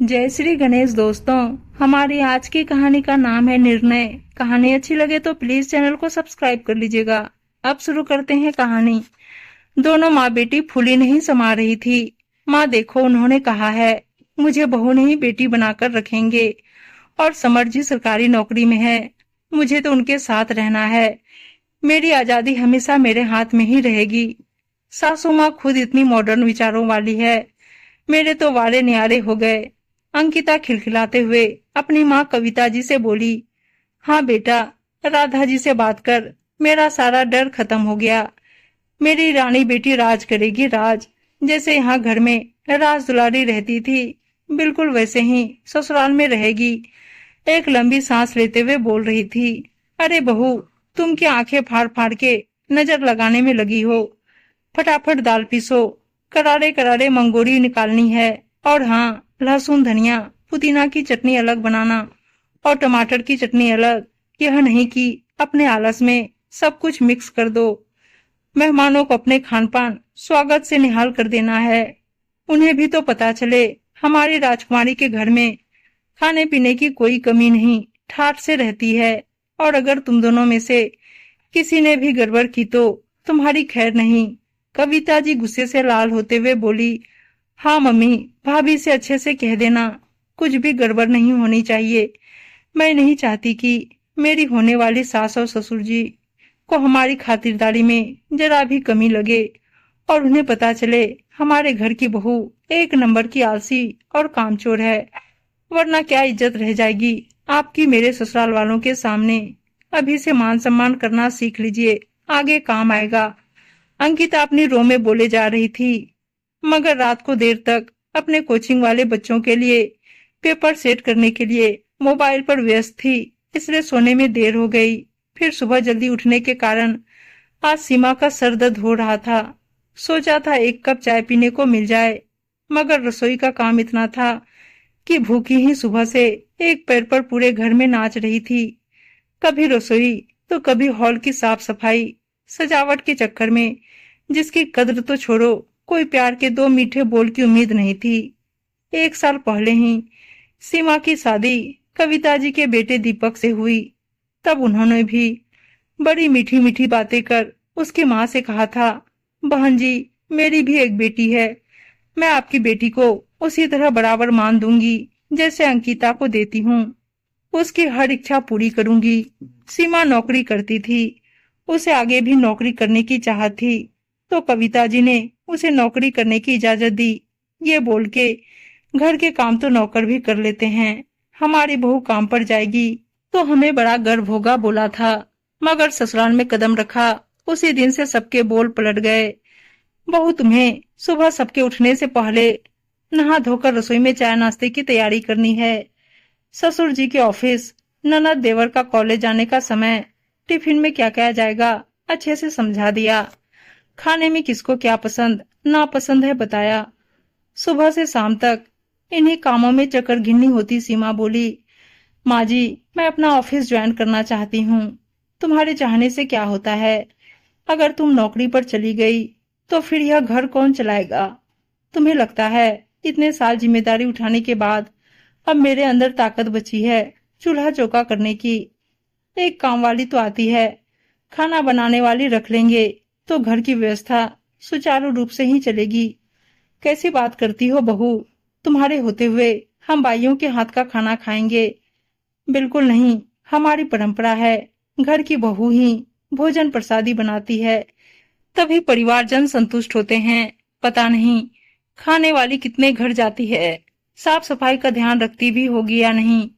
जय श्री गणेश दोस्तों। हमारी आज की कहानी का नाम है निर्णय। कहानी अच्छी लगे तो प्लीज चैनल को सब्सक्राइब कर लीजिएगा। अब शुरू करते हैं कहानी। दोनों माँ बेटी फूली नहीं समा रही थी। माँ देखो, उन्होंने कहा है मुझे बहू नहीं बेटी बनाकर रखेंगे, और समर जी सरकारी नौकरी में है। मुझे तो उनके साथ रहना है। मेरी आजादी हमेशा मेरे हाथ में ही रहेगी। सासू माँ खुद इतनी मॉडर्न विचारों वाली है। मेरे तो वारे न्यारे हो गए। अंकिता खिलखिलाते हुए अपनी माँ कविता जी से बोली, हाँ बेटा, राधा जी से बात कर, मेरा सारा डर खत्म हो गया। मेरी रानी बेटी राज करेगी, राज। जैसे यहाँ घर में राज दुलारी रहती थी, बिल्कुल वैसे ही ससुराल में रहेगी। एक लंबी सांस लेते हुए बोल रही थी, अरे बहू, तुम क्या आंखें फाड़ फाड़ के नजर लगाने में लगी हो? फटाफट दाल पीसो, करारे करारे मंगोरी निकालनी है। और हाँ, लहसुन धनिया पुदीना की चटनी अलग बनाना और टमाटर की चटनी अलग। यह नहीं कि अपने आलस में सब कुछ मिक्स कर दो। मेहमानों को अपने खान पान स्वागत से निहाल कर देना है। उन्हें भी तो पता चले हमारी राजकुमारी के घर में खाने पीने की कोई कमी नहीं, ठाठ से रहती है। और अगर तुम दोनों में से किसी ने भी गड़बड़ की तो तुम्हारी खैर नहीं। कविता जी गुस्से से लाल होते हुए बोली, हाँ मम्मी, भाभी से अच्छे से कह देना, कुछ भी गड़बड़ नहीं होनी चाहिए। मैं नहीं चाहती कि मेरी होने वाली सास और ससुर जी को हमारी खातिरदारी में जरा भी कमी लगे, और उन्हें पता चले हमारे घर की बहू एक नंबर की आलसी और कामचोर है। वरना क्या इज्जत रह जाएगी आपकी मेरे ससुराल वालों के सामने। अभी से मान सम्मान करना सीख लीजिए, आगे काम आएगा। अंकिता अपनी रो में बोले जा रही थी, मगर रात को देर तक अपने कोचिंग वाले बच्चों के लिए पेपर सेट करने के लिए मोबाइल पर व्यस्त थी, इसलिए सोने में देर हो गई। फिर सुबह जल्दी उठने के कारण आज सीमा का सर दर्द हो रहा था। सोचा था एक कप चाय पीने को मिल जाए, मगर रसोई का काम इतना था कि भूखी ही सुबह से एक पैर पर पूरे घर में नाच रही थी। कभी रसोई तो कभी हॉल की साफ सफाई, सजावट के चक्कर में जिसकी कद्र तो छोड़ो, कोई प्यार के दो मीठे बोल की उम्मीद नहीं थी। एक साल पहले ही सीमा की शादी कविता जी के बेटे दीपक से हुई। तब उन्होंने भी बड़ी मीठी मीठी बातें कर उसकी माँ से कहा था, बहन जी, मेरी भी एक बेटी है। मैं आपकी बेटी को उसी तरह बराबर मान दूंगी जैसे अंकिता को देती हूँ। उसकी हर इच्छा पूरी करूंगी। सीमा नौकरी करती थी, उसे आगे भी नौकरी करने की चाहत थी, तो कविता जी ने उसे नौकरी करने की इजाजत दी। ये बोल के घर के काम तो नौकर भी कर लेते हैं, हमारी बहू काम पर जाएगी तो हमें बड़ा गर्व होगा, बोला था। मगर ससुराल में कदम रखा, उसी दिन से सबके बोल पलट गए। बहू, तुम्हें सुबह सबके उठने से पहले नहा धोकर रसोई में चाय नाश्ते की तैयारी करनी है। ससुर जी के ऑफिस, ननद देवर का कॉलेज जाने का समय, टिफिन में क्या क्या जाएगा अच्छे से समझा दिया। खाने में किसको क्या पसंद नापसंद है बताया। सुबह से शाम तक इन्हीं कामों में चक्कर गिननी होती। सीमा बोली, माँ जी, मैं अपना ऑफिस ज्वाइन करना चाहती हूँ। तुम्हारे चाहने से क्या होता है? अगर तुम नौकरी पर चली गई तो फिर यह घर कौन चलाएगा? तुम्हें लगता है इतने साल जिम्मेदारी उठाने के बाद अब मेरे अंदर ताकत बची है चूल्हा चौका करने की? एक काम वाली तो आती है, खाना बनाने वाली रख लेंगे तो घर की व्यवस्था सुचारू रूप से ही चलेगी। कैसी बात करती हो बहू, तुम्हारे होते हुए हम बाइयों के हाथ का खाना खाएंगे? बिल्कुल नहीं, हमारी परंपरा है घर की बहू ही भोजन प्रसादी बनाती है, तभी परिवारजन संतुष्ट होते हैं। पता नहीं खाने वाली कितने घर जाती है, साफ सफाई का ध्यान रखती भी होगी या नहीं।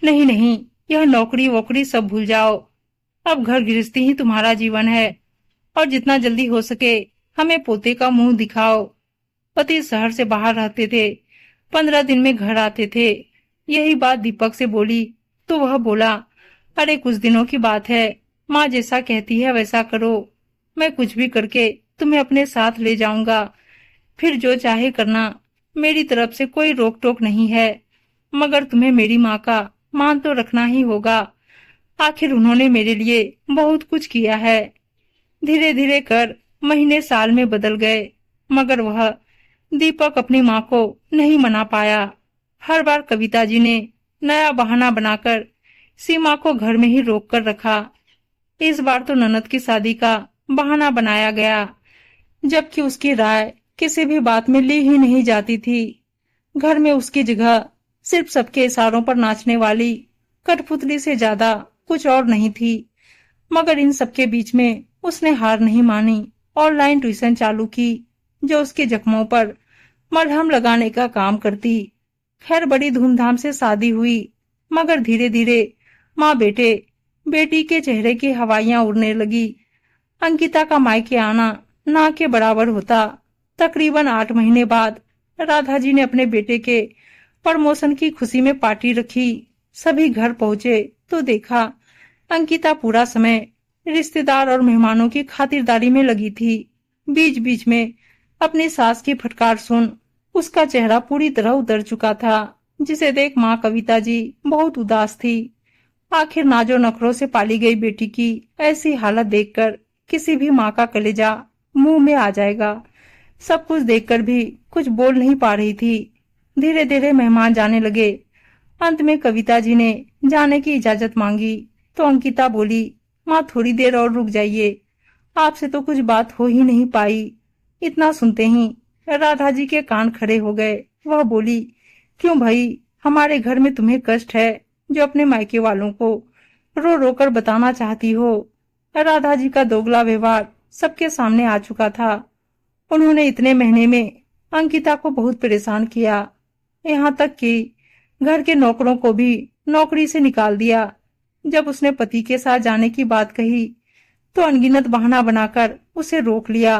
नहीं नहीं, यह नौकरी वोकरी सब भूल जाओ। अब घर गृहस्थी ही तुम्हारा जीवन है, और जितना जल्दी हो सके हमें पोते का मुंह दिखाओ। पति शहर से बाहर रहते थे, 15 दिन में घर आते थे। यही बात दीपक से बोली तो वह बोला, अरे कुछ दिनों की बात है, माँ जैसा कहती है वैसा करो। मैं कुछ भी करके तुम्हें अपने साथ ले जाऊंगा, फिर जो चाहे करना, मेरी तरफ से कोई रोक टोक नहीं है। मगर तुम्हें मेरी माँ का मान तो रखना ही होगा, आखिर उन्होंने मेरे लिए बहुत कुछ किया है। धीरे धीरे कर महीने साल में बदल गए, मगर वह दीपक अपनी माँ को नहीं मना पाया। हर बार कविता जी ने नया बहाना बनाकर सीमा को घर में ही रोक कर रखा। इस बार तो ननद की शादी का बहाना बनाया गया, जबकि उसकी राय किसी भी बात में ली ही नहीं जाती थी। घर में उसकी जगह सिर्फ सबके इशारों पर नाचने वाली कठपुतली से ज्यादा कुछ और नहीं थी। मगर इन सबके बीच में उसने हार नहीं मानी। ऑनलाइन ट्यूशन चालू की, जो उसके जख्मों पर मरहम लगाने का काम करती। खैर बड़ी धूमधाम से शादी हुई, मगर धीरे धीरे माँ बेटे बेटी के चेहरे की हवाइयां उड़ने लगी। अंकिता का मायके आना ना के बराबर होता। तकरीबन 8 महीने बाद राधा जी ने अपने बेटे के प्रमोशन की खुशी में पार्टी रखी। सभी घर पहुंचे तो देखा अंकिता पूरा समय रिश्तेदार और मेहमानों की खातिरदारी में लगी थी। बीच बीच में अपनी सास की फटकार सुन उसका चेहरा पूरी तरह उतर चुका था, जिसे देख माँ कविता जी बहुत उदास थी। आखिर नाजो नखरों से पाली गई बेटी की ऐसी हालत देखकर किसी भी माँ का कलेजा मुंह में आ जाएगा। सब कुछ देखकर भी कुछ बोल नहीं पा रही थी। धीरे धीरे मेहमान जाने लगे। अंत में कविता जी ने जाने की इजाजत मांगी तो अंकिता बोली, माँ थोड़ी देर और रुक जाइए, आपसे तो कुछ बात हो ही नहीं पाई। इतना सुनते ही राधा जी के कान खड़े हो गए। वह बोली, क्यों भाई, हमारे घर में तुम्हें कष्ट है जो अपने मायके वालों को रो रो कर बताना चाहती हो। राधा जी का दोगला व्यवहार सबके सामने आ चुका था। उन्होंने इतने महीने में अंकिता को बहुत परेशान किया, यहाँ तक कि घर के नौकरों को भी नौकरी से निकाल दिया। जब उसने पति के साथ जाने की बात कही तो अनगिनत बहाना बनाकर उसे रोक लिया।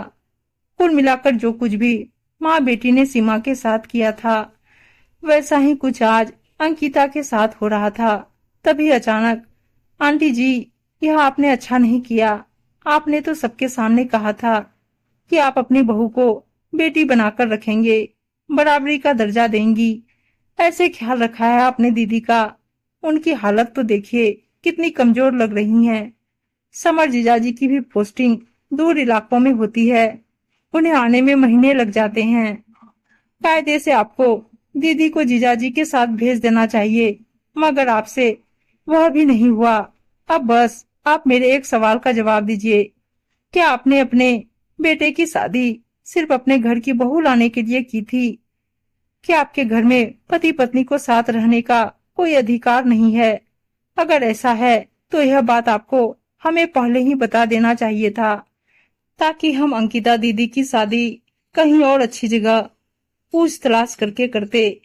कुल मिलाकर जो कुछ भी माँ बेटी ने सीमा के साथ किया था, वैसा ही कुछ आज अंकिता के साथ हो रहा था। तभी अचानक, आंटी जी, यह आपने अच्छा नहीं किया। आपने तो सबके सामने कहा था कि आप अपनी बहू को बेटी बनाकर रखेंगे, बराबरी का दर्जा देंगी। ऐसे ख्याल रखा है आपने दीदी का। उनकी हालत तो देखिए कितनी कमजोर लग रही है। समर जीजाजी की भी पोस्टिंग दूर इलाकों में होती है, उन्हें आने में महीने लग जाते हैं। कायदे से आपको दीदी को जीजाजी के साथ भेज देना चाहिए, मगर आपसे वह भी नहीं हुआ। अब बस आप मेरे एक सवाल का जवाब दीजिए, क्या आपने अपने बेटे की शादी सिर्फ अपने घर की बहू लाने के लिए की थी? क्या आपके घर में पति पत्नी को साथ रहने का कोई अधिकार नहीं है? अगर ऐसा है तो यह बात आपको हमें पहले ही बता देना चाहिए था, ताकि हम अंकिता दीदी की शादी कहीं और अच्छी जगह पूछ तलाश करके करते,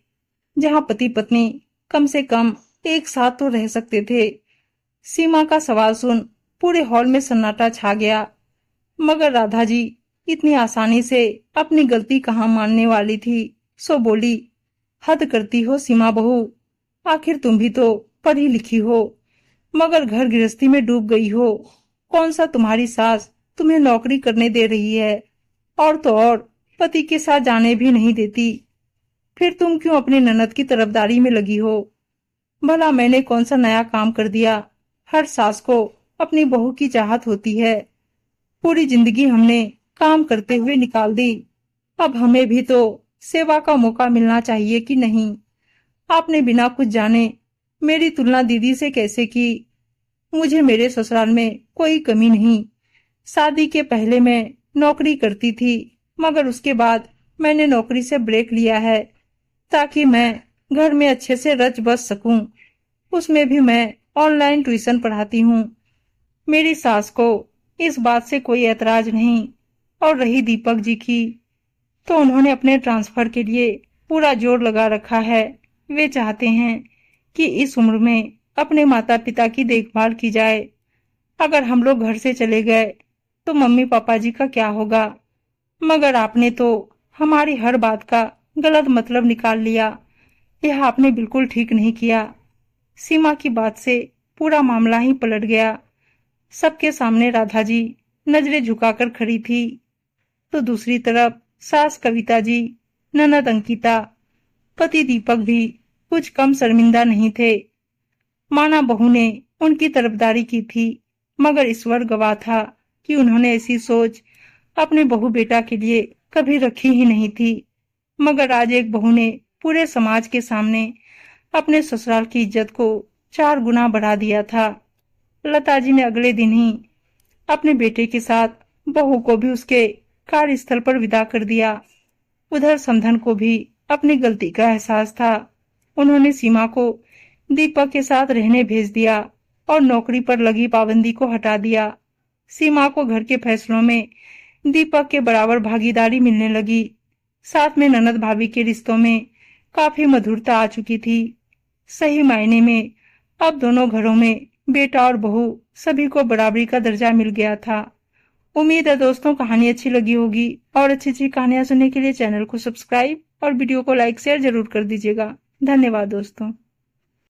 जहां पति पत्नी कम से कम एक साथ तो रह सकते थे। सीमा का सवाल सुन पूरे हॉल में सन्नाटा छा गया, मगर राधा जी इतनी आसानी से अपनी गलती कहाँ मानने वाली थी। सो बोली, हद करती हो सीमा बहू, आखिर तुम भी तो पढ़ी लिखी हो, मगर घर गृहस्थी में डूब गई हो। कौन सा तुम्हारी सास तुम्हें नौकरी करने दे रही है, और तो और पति के साथ जाने भी नहीं देती। फिर तुम क्यों अपनी ननद की तरफदारी में लगी हो? भला मैंने कौन सा नया काम कर दिया? हर सास को अपनी बहू की चाहत होती है। पूरी जिंदगी हमने काम करते हुए निकाल दी, अब हमें भी तो सेवा का मौका मिलना चाहिए कि नहीं? आपने बिना कुछ जाने मेरी तुलना दीदी से कैसे की? मुझे मेरे ससुराल में कोई कमी नहीं। शादी के पहले मैं नौकरी करती थी, मगर उसके बाद मैंने नौकरी से ब्रेक लिया है, ताकि मैं घर में अच्छे से रच बस सकूं। उसमें भी मैं ऑनलाइन ट्यूशन पढ़ाती हूँ। मेरी सास को इस बात से कोई ऐतराज नहीं। और रही दीपक जी की, तो उन्होंने अपने ट्रांसफर के लिए पूरा जोर लगा रखा है। वे चाहते हैं कि इस उम्र में अपने माता पिता की देखभाल की जाए। अगर हम लोग घर से चले गए तो मम्मी पापा जी का क्या होगा? मगर आपने तो हमारी हर बात का गलत मतलब निकाल लिया। यह आपने बिल्कुल ठीक नहीं किया। सीमा की बात से पूरा मामला ही पलट गया। सबके सामने राधा जी नजरें झुकाकर खड़ी थी, तो दूसरी तरफ सास कविता जी, ननद अंकिता, पति दीपक भी कुछ कम शर्मिंदा नहीं थे। माना बहू ने उनकी तरफदारी की थी, मगर ईश्वर गवाह था कि उन्होंने ऐसी सोच अपने बहू बेटा के लिए कभी रखी ही नहीं थी। मगर आज एक बहू ने पूरे समाज के सामने अपने ससुराल की इज्जत को 4 गुना बढ़ा दिया था। लता जी ने अगले दिन ही अपने बेटे के साथ बहू को भी उसके कार्यस्थल पर विदा कर दिया। उधर समधन को भी अपनी गलती का एहसास था। उन्होंने सीमा को दीपक के साथ रहने भेज दिया और नौकरी पर लगी पाबंदी को हटा दिया। सीमा को घर के फैसलों में दीपक के बराबर भागीदारी मिलने लगी। साथ में ननद भाभी के रिश्तों में काफी मधुरता आ चुकी थी। सही मायने में अब दोनों घरों में बेटा और बहू सभी को बराबरी का दर्जा मिल गया था। उम्मीद है दोस्तों कहानी अच्छी लगी होगी और अच्छी अच्छी कहानियां सुनने के लिए चैनल को सब्सक्राइब और वीडियो को लाइक शेयर जरूर कर दीजिएगा। धन्यवाद दोस्तों।